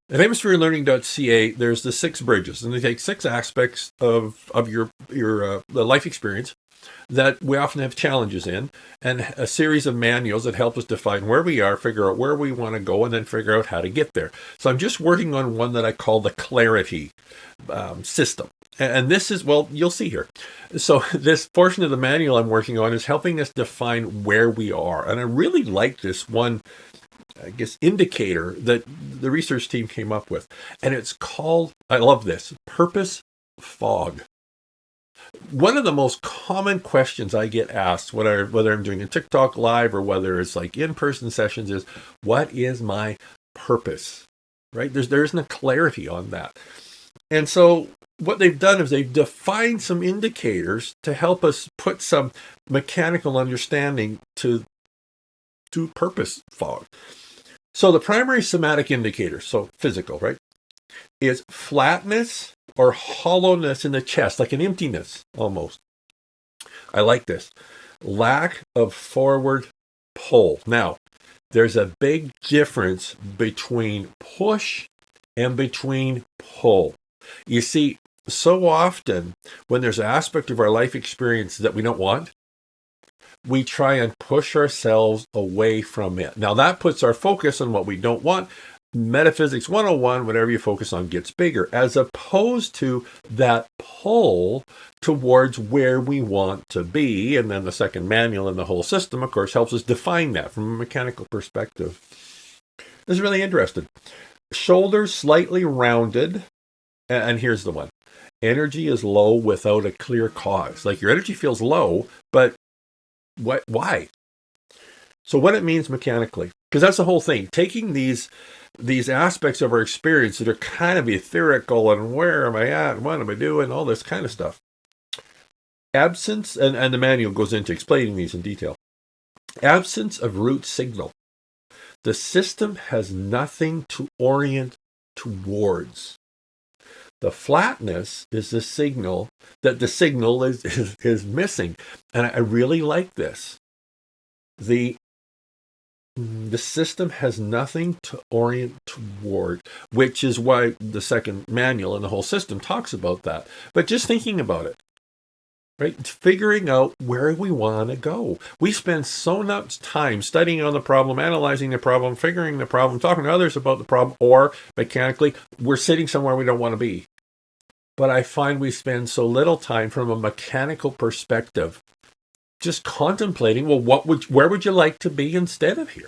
At hemispherelearning.ca, there's the 6 bridges, and they take 6 aspects of your the life experience that we often have challenges in, and a series of manuals that help us define where we are, figure out where we want to go, and then figure out how to get there. So I'm just working on one that I call the clarity system. And this is, well, you'll see here. So this portion of the manual I'm working on is helping us define where we are. And I really like this one, I guess, indicator that the research team came up with. And it's called, I love this, purpose fog. One of the most common questions I get asked, whether I'm doing a TikTok live or whether it's like in-person sessions, is, what is my purpose? Right? There isn't a clarity on that. And so what they've done is they've defined some indicators to help us put some mechanical understanding to purpose fog. So the primary somatic indicator, so physical, right, is flatness or hollowness in the chest, like an emptiness almost. I like this. Lack of forward pull. Now, there's a big difference between push and between pull. You see, so often when there's an aspect of our life experience that we don't want, we try and push ourselves away from it. Now that puts our focus on what we don't want. Metaphysics 101, whatever you focus on gets bigger, as opposed to that pull towards where we want to be. And then the second manual and the whole system, of course, helps us define that from a mechanical perspective. This is really interesting. Shoulders slightly rounded. And here's the one. Energy is low without a clear cause. Like your energy feels low, but why? So what it means mechanically, because that's the whole thing. Taking these aspects of our experience that are kind of etherical and where am I at, what am I doing, all this kind of stuff. Absence, and the manual goes into explaining these in detail. Absence of root signal. The system has nothing to orient towards. The flatness is the signal that the signal is missing. And I really like this. The system has nothing to orient toward, which is why the second manual and the whole system talks about that. But just thinking about it, right? Figuring out where we want to go. We spend so much time studying on the problem, analyzing the problem, figuring the problem, talking to others about the problem, or mechanically, we're sitting somewhere we don't want to be. But I find we spend so little time from a mechanical perspective just contemplating, well, where would you like to be instead of here?